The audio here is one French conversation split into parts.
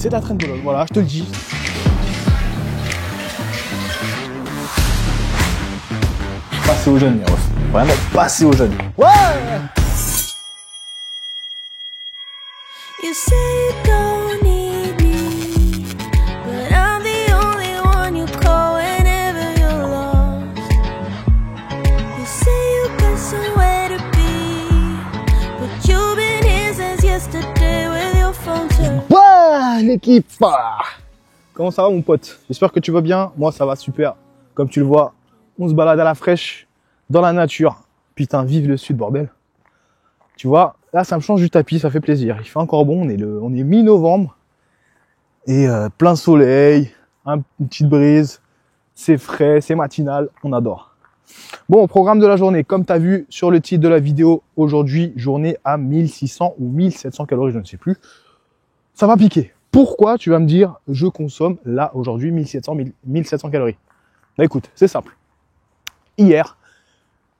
c'est de la traîne-bologne, voilà, je te le dis. Passer aux jeunes, les refs. Vraiment, passer aux jeunes. Ouais! You say you don't need me, but I'm the only one you call whenever you're lost. You say you got somewhere to be, but you've been here since yesterday with your phone turned. Ouais, l'équipe! Comment ça va, mon pote? J'espère que tu vas bien. Moi, ça va super. Comme tu le vois, on se balade à la fraîche, dans la nature. Putain, vive le sud, bordel. Tu vois, là, ça me change du tapis, ça fait plaisir. Il fait encore bon, on est mi-novembre. Et plein soleil, une petite brise. C'est frais, c'est matinal, on adore. Bon, au programme de la journée, comme tu as vu sur le titre de la vidéo, aujourd'hui, journée à 1600 ou 1700 calories, je ne sais plus. Ça va piquer. Pourquoi, tu vas me dire, je consomme là, aujourd'hui, 1700 calories? Bah écoute, c'est simple. Hier,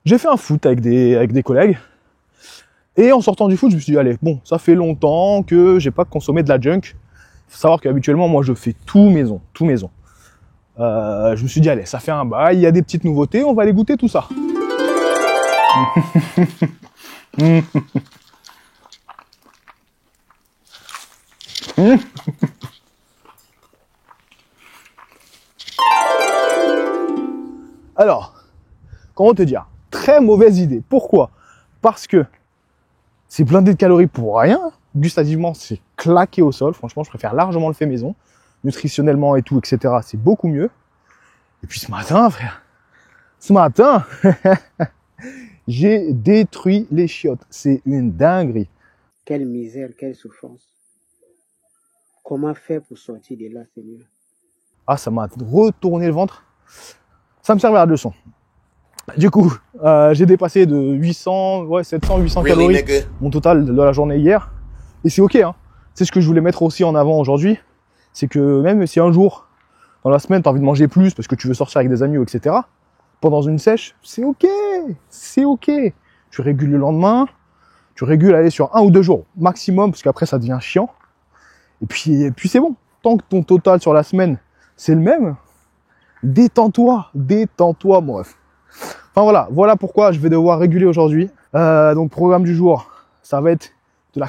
j'ai fait un foot avec des collègues. Et en sortant du foot, je me suis dit, allez, bon, ça fait longtemps que j'ai pas consommé de la junk. Il faut savoir qu'habituellement, moi, je fais tout maison, tout maison. Je me suis dit, allez, ça fait un bail, il y a des petites nouveautés, on va aller goûter tout ça. Alors, comment te dire? Très mauvaise idée. Pourquoi? Parce que c'est blindé de calories pour rien. Gustativement, c'est claqué au sol. Franchement, je préfère largement le fait maison. Nutritionnellement et tout, etc., c'est beaucoup mieux. Et puis ce matin, frère, j'ai détruit les chiottes. C'est une dinguerie. Quelle misère, quelle souffrance. Comment faire pour sortir de là, Seigneur? Ah, ça m'a retourné le ventre. Ça me servait à la leçon. Du coup, j'ai dépassé de 800, 700, 800 calories mon total de la journée hier. Et c'est ok, hein. C'est ce que je voulais mettre aussi en avant aujourd'hui. C'est que même si un jour, dans la semaine, tu as envie de manger plus parce que tu veux sortir avec des amis, etc. Pendant une sèche, c'est ok. C'est ok. Tu régules le lendemain. Tu régules aller sur 1 ou 2 jours maximum parce qu'après, ça devient chiant. Et puis c'est bon. Tant que ton total sur la semaine, c'est le même, détends-toi, mon ref. Enfin voilà pourquoi je vais devoir réguler aujourd'hui. Donc programme du jour, ça va être de la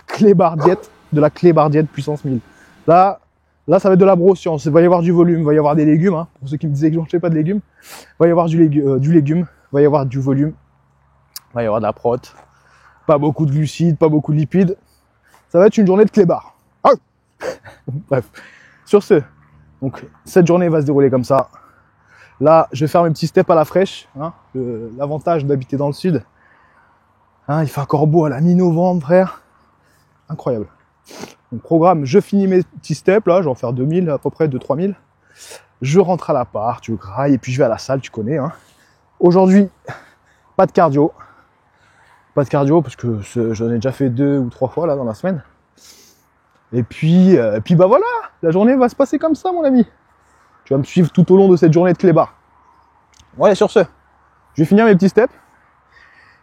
clébardiette puissance 1000. Là ça va être de la brossiance. Il va y avoir du volume, il va y avoir des légumes. Hein, pour ceux qui me disaient que je ne mangeais pas de légumes, il va y avoir du légume, il va y avoir du volume, il va y avoir de la prot. Pas beaucoup de glucides, pas beaucoup de lipides. Ça va être une journée de clébard. Ah bref, sur ce, donc cette journée va se dérouler comme ça. Là, je vais faire mes petits steps à la fraîche. Hein, l'avantage d'habiter dans le sud. Hein, il fait encore beau à la mi-novembre, frère. Incroyable. Donc, programme, je finis mes petits steps. Là, je vais en faire 2000, à peu près 2-3000. Je rentre à l'appart, je graille, et puis je vais à la salle, tu connais. Hein. Aujourd'hui, pas de cardio. Pas de cardio, parce que j'en ai déjà fait 2 ou 3 fois là dans la semaine. Et puis bah voilà, la journée va se passer comme ça, mon ami. Tu vas me suivre tout au long de cette journée de clébard. Ouais, sur ce, je vais finir mes petits steps.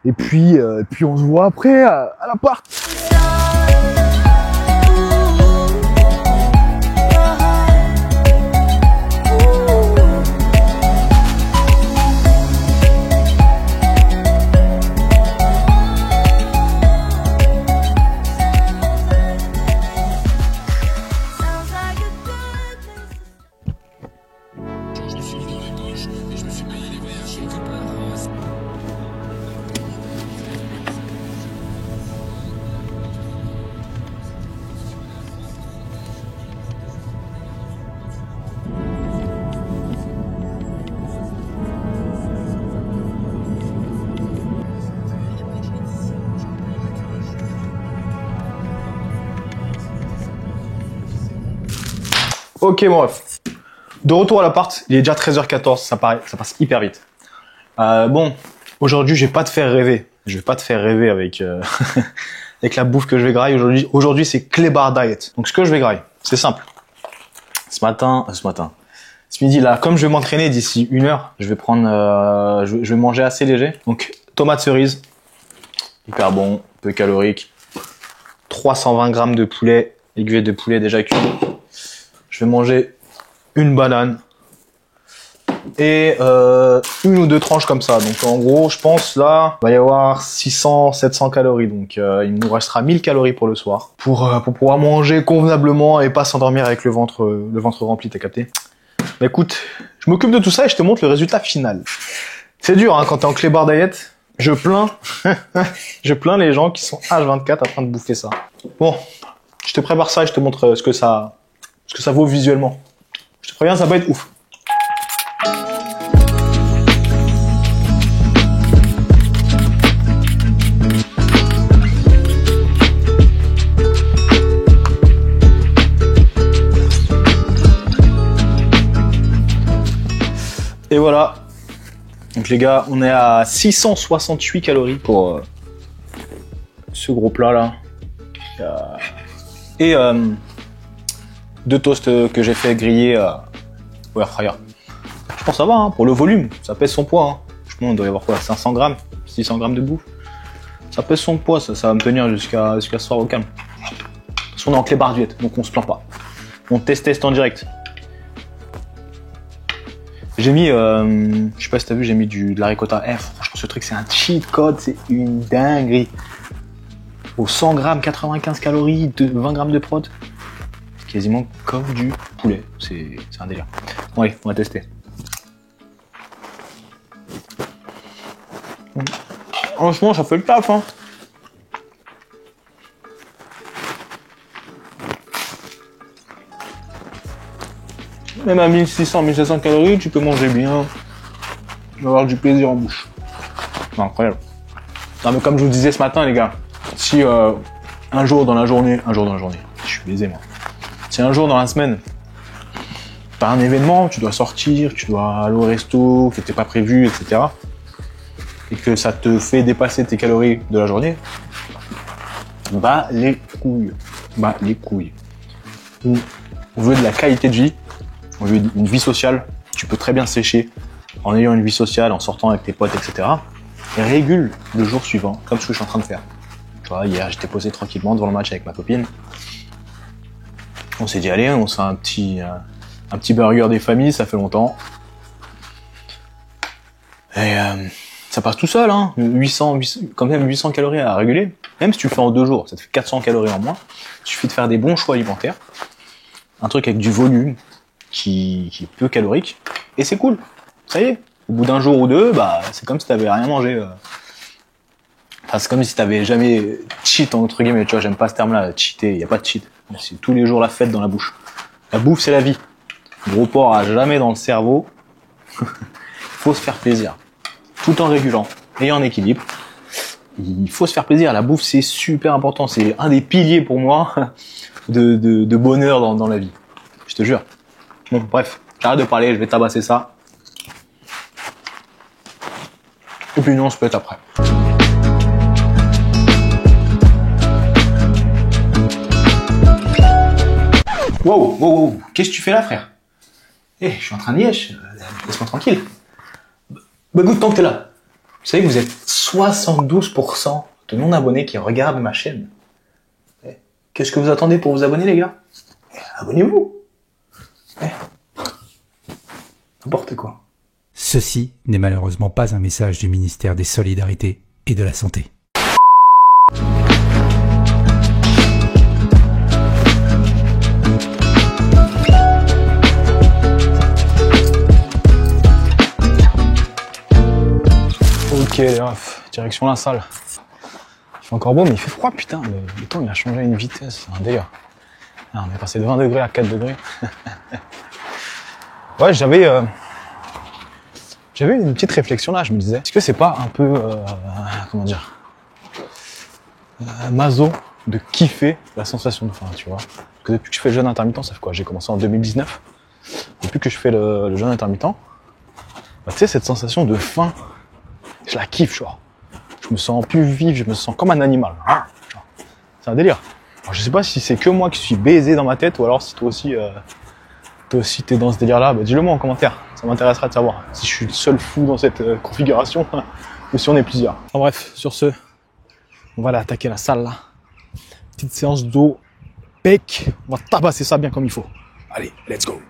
Et puis on se voit après à l'appart. Ok mon ref, de retour à l'appart, il est déjà 13h14, ça passe hyper vite. Bon, aujourd'hui je vais pas te faire rêver, avec, avec la bouffe que je vais grailler aujourd'hui c'est clébard diet. Donc ce que je vais grailler, c'est simple. Ce midi là, comme je vais m'entraîner d'ici 1 heure, je vais prendre, je vais manger assez léger. Donc tomates cerises, hyper bon, peu calorique, 320 grammes de poulet, aiguille de poulet déjà cuit. je vais manger une banane et une ou deux tranches comme ça. Donc en gros, je pense là, il va y avoir 600-700 calories. Donc il nous restera 1000 calories pour le soir pour pouvoir manger convenablement et pas s'endormir avec le ventre rempli, t'as capté? Bah écoute, je m'occupe de tout ça et je te montre le résultat final. C'est dur hein, quand t'es en clébard diet. Je plains les gens qui sont H24 en train de bouffer ça. Bon, je te prépare ça et je te montre ce que ça vaut visuellement. Je te préviens, ça va être ouf. Et voilà. Donc les gars, on est à 668 calories pour ce gros plat là. Et 2 toasts que j'ai fait griller au air fryer. Je pense que ça va, hein, pour le volume, ça pèse son poids. Hein. Je pense on doit y avoir quoi, 500 grammes, 600 grammes de bouffe. Ça pèse son poids, ça va me tenir jusqu'à ce soir au calme. Parce qu'on est en clébard diète, donc on se plaint pas. On teste en direct. J'ai mis, je sais pas si t'as vu, j'ai mis de la ricotta. Franchement, ce truc, c'est un cheat code, c'est une dinguerie. Au 100 grammes, 95 calories, 20 grammes de prot. C'est quasiment comme du poulet. C'est un délire. Bon, allez, on va tester. Franchement, ça fait le taf, hein. Même à 1600, 1700 calories, tu peux manger bien. Tu vas avoir du plaisir en bouche. C'est incroyable. Non, mais comme je vous disais ce matin, les gars, si un jour dans la journée, je suis baisé moi. Si un jour dans la semaine, t'as un événement, tu dois sortir, tu dois aller au resto, que t'es pas prévu, etc. Et que ça te fait dépasser tes calories de la journée, bah les couilles. Bah les couilles. On veut de la qualité de vie. On veut une vie sociale, tu peux très bien sécher en ayant une vie sociale, en sortant avec tes potes, etc. Et régule le jour suivant, comme ce que je suis en train de faire. Tu vois, hier, j'étais posé tranquillement devant le match avec ma copine. On s'est dit, allez, on se fait un petit burger des familles, ça fait longtemps. Et ça passe tout seul, hein. 800 calories à réguler. Même si tu le fais en 2 jours, ça te fait 400 calories en moins. Il suffit de faire des bons choix alimentaires. Un truc avec du volume, qui est peu calorique, et c'est cool. Ça y est, au bout d'un jour ou deux, bah c'est comme si t'avais rien mangé. Enfin, c'est comme si t'avais jamais cheat entre guillemets, tu vois, j'aime pas ce terme-là, cheater, y a pas de cheat. C'est tous les jours la fête dans la bouche. La bouffe, c'est la vie. Gros porc à jamais dans le cerveau. Faut se faire plaisir. Tout en régulant et en équilibre. Il faut se faire plaisir. La bouffe, c'est super important. C'est un des piliers pour moi de bonheur dans la vie. Je te jure. Bon, bref, j'arrête de parler, je vais tabasser ça. Et puis nous, on se pète après. Wow, qu'est-ce que tu fais là, frère? Je suis en train de liège, laisse-moi tranquille. Bah écoute, tant que t'es là, vous savez que vous êtes 72% de non-abonnés qui regardent ma chaîne. Qu'est-ce que vous attendez pour vous abonner, les gars? Abonnez-vous. N'importe quoi. Ceci n'est malheureusement pas un message du ministère des Solidarités et de la Santé. Ok les refs, direction la salle. Il fait encore beau mais il fait froid putain, le temps il a changé à une vitesse, c'est un délire. Ah, on est passé de 20 degrés à 4 degrés. Ouais, j'avais une petite réflexion là, je me disais, est-ce que c'est pas un peu, comment dire, maso de kiffer la sensation de faim, tu vois? Parce que depuis que je fais le jeûne intermittent, ça fait quoi? J'ai commencé en 2019. Depuis que je fais le jeûne intermittent, bah, tu sais, cette sensation de faim, je la kiffe, genre. Je me sens plus vif, je me sens comme un animal. C'est un délire. Alors, je sais pas si c'est que moi qui suis baisé dans ma tête ou alors si toi aussi t'es dans ce délire-là, bah, dis-le moi en commentaire. Ça m'intéresserait de savoir si je suis le seul fou dans cette configuration ou si on est plusieurs. Enfin bref, sur ce, on va aller attaquer la salle là. Petite séance d'eau, pec, on va tabasser ça bien comme il faut. Allez, let's go.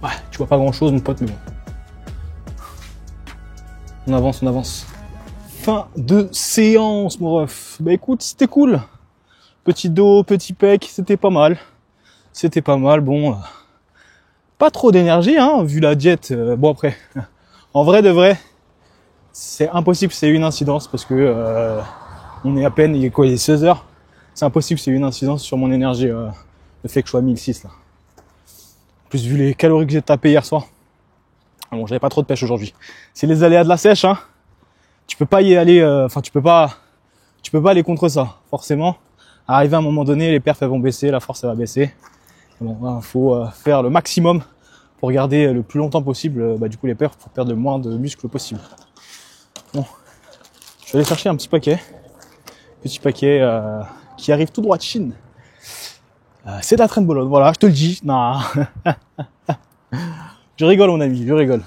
Ouais, tu vois pas grand chose, mon pote, mais bon. On avance, on avance. Fin de séance, mon ref. Bah écoute, c'était cool. Petit dos, petit pec, c'était pas mal. C'était pas mal, bon. Pas trop d'énergie, hein, vu la diète. Bon après, en vrai de vrai, c'est impossible que c'est une incidence parce que on est à peine, il est quoi, il est 16 heures. C'est impossible que c'est une incidence sur mon énergie, le fait que je sois à 1006 là. En plus, vu les calories que j'ai tapées hier soir. Bon, j'avais pas trop de pêche aujourd'hui. C'est les aléas de la sèche, hein. Tu peux pas y aller, enfin, tu peux pas aller contre ça. Forcément, arrivé à un moment donné, les perfs elles vont baisser, la force elle va baisser. Bon, faut faire le maximum pour garder le plus longtemps possible, du coup, les perfs pour perdre le moins de muscles possible. Bon, je vais aller chercher un petit paquet qui arrive tout droit de Chine. C'est de la traîne bologne, voilà, je te le dis. Non. Je rigole, mon ami, je rigole.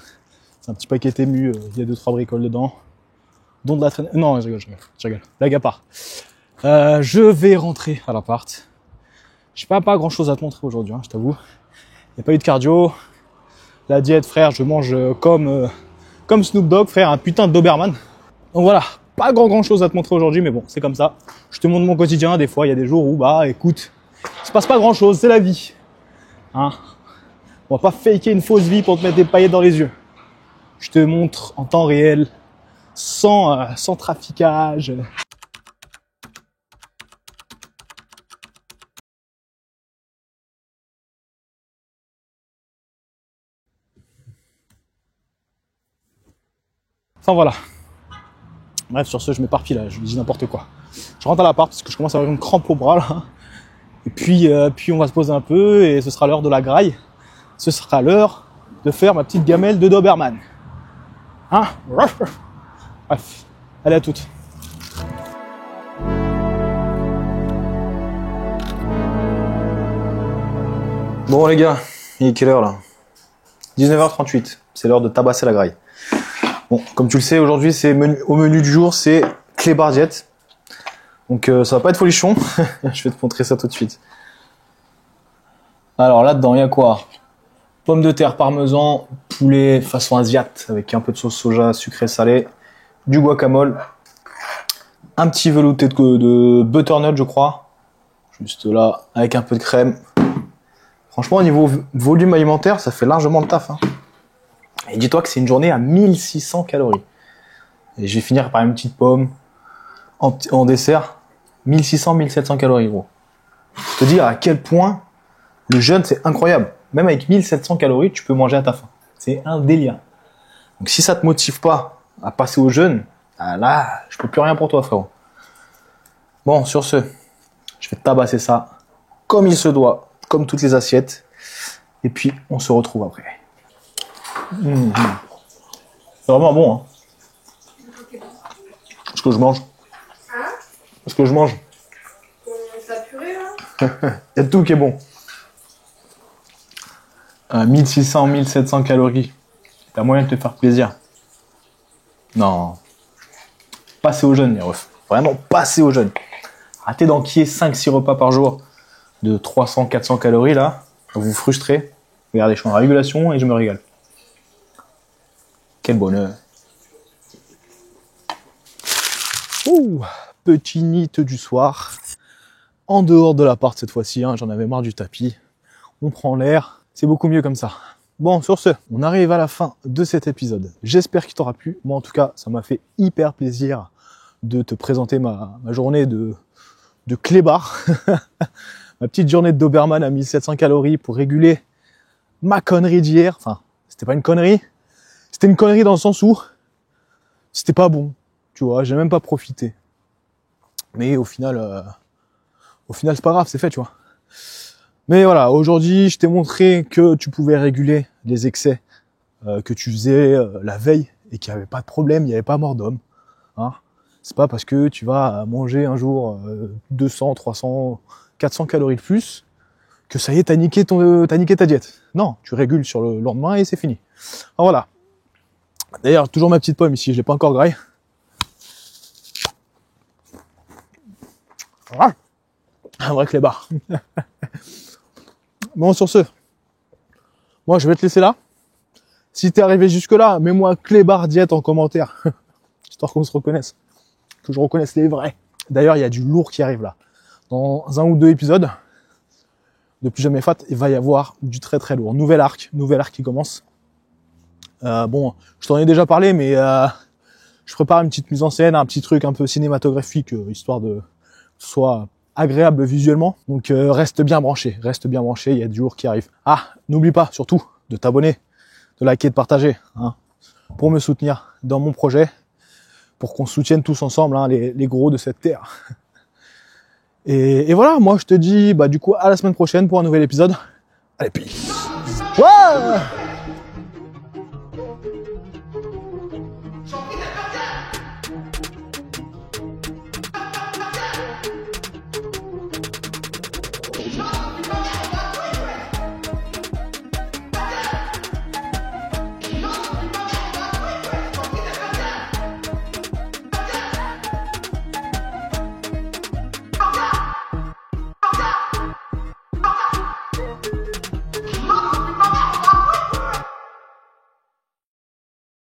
C'est un petit paquet ému, il y a 2-3 bricoles dedans. Dont de la traîne. Non, je rigole. Blague à part. Je vais rentrer à l'appart. J'ai pas grand chose à te montrer aujourd'hui, hein, je t'avoue. Il n'y a pas eu de cardio. La diète, frère, je mange comme Snoop Dogg, frère, un putain de Doberman. Donc voilà, pas grand chose à te montrer aujourd'hui, mais bon, c'est comme ça. Je te montre mon quotidien, des fois, il y a des jours où, écoute, il se passe pas grand chose, c'est la vie. Hein? On va pas faker une fausse vie pour te mettre des paillettes dans les yeux. Je te montre en temps réel, sans traficage. Enfin voilà. Bref, sur ce, je m'éparpille là, je dis n'importe quoi. Je rentre à l'appart parce que je commence à avoir une crampe au bras là. Et puis on va se poser un peu et ce sera l'heure de la graille. Ce sera l'heure de faire ma petite gamelle de Doberman. Hein? Bref, allez à toutes. Bon les gars, il est quelle heure là? 19h38, c'est l'heure de tabasser la graille. Bon, comme tu le sais, aujourd'hui c'est au menu du jour, c'est clébard diète. Donc ça va pas être folichon. Je vais te montrer ça tout de suite. Alors là-dedans, il y a quoi? Pommes de terre parmesan, poulet façon asiate avec un peu de sauce soja sucré salé, du guacamole, un petit velouté de butternut je crois, juste là avec un peu de crème. Franchement au niveau volume alimentaire ça fait largement le taf. Hein. Et dis-toi que c'est une journée à 1600 calories. Et je vais finir par une petite pomme en dessert, 1600-1700 calories gros. Je te dis à quel point le jeûne c'est incroyable. Même avec 1700 calories, tu peux manger à ta faim. C'est un délire. Donc si ça te motive pas à passer au jeûne, là, je peux plus rien pour toi, frérot. Bon, sur ce, je vais tabasser ça comme il se doit, comme toutes les assiettes. Et puis, on se retrouve après. C'est vraiment bon, hein. Qu'est-ce que je mange? Qu'est-ce que je mange? Ta purée, là? Il y a tout qui est bon. 1600-1700 calories. T'as moyen de te faire plaisir. Non. Passez au jeûne, les refs. Vraiment, passez au jeûne. Arrêtez d'enquiller 5-6 repas par jour. de 300-400 calories là, vous vous frustrez. Regardez, je suis en régulation et je me régale. Quel bonheur. Ouh, petit NEAT du soir. En dehors de l'appart cette fois-ci, hein, j'en avais marre du tapis. On prend l'air, c'est beaucoup mieux comme ça. Bon, sur ce, on arrive à la fin de cet épisode. J'espère qu'il t'aura plu. Moi, en tout cas, ça m'a fait hyper plaisir de te présenter ma journée de clébard. Ma petite journée de Doberman à 1700 calories pour réguler ma connerie d'hier. Enfin, c'était pas une connerie. C'était une connerie dans le sens où c'était pas bon. Tu vois, j'ai même pas profité. Mais au final, c'est pas grave, c'est fait, tu vois. Mais voilà, aujourd'hui, je t'ai montré que tu pouvais réguler les excès que tu faisais la veille et qu'il n'y avait pas de problème, il n'y avait pas mort d'homme. Hein. C'est pas parce que tu vas manger un jour 200, 300, 400 calories de plus que ça y est, t'as niqué ta diète. Non, tu régules sur le lendemain et c'est fini. Alors voilà. D'ailleurs, toujours ma petite pomme ici, je l'ai pas encore graille. Voilà. Un vrai clébard. Bon, sur ce, moi je vais te laisser là. Si t'es arrivé jusque là, mets-moi clébard diète en commentaire, histoire qu'on se reconnaisse, que je reconnaisse les vrais. D'ailleurs, il y a du lourd qui arrive là. Dans 1 ou 2 épisodes de Plus Jamais Fat, il va y avoir du très très lourd. Nouvel arc qui commence. Bon, je t'en ai déjà parlé, mais je prépare une petite mise en scène, un petit truc un peu cinématographique, histoire de que ce soit agréable visuellement. Donc reste bien branché, il y a du lourd qui arrive. Ah, n'oublie pas surtout de t'abonner, de liker, de partager, hein, pour me soutenir dans mon projet, pour qu'on se soutienne tous ensemble, hein, les gros de cette terre. Et voilà, moi je te dis du coup à la semaine prochaine pour un nouvel épisode. Allez, peace. Ouais.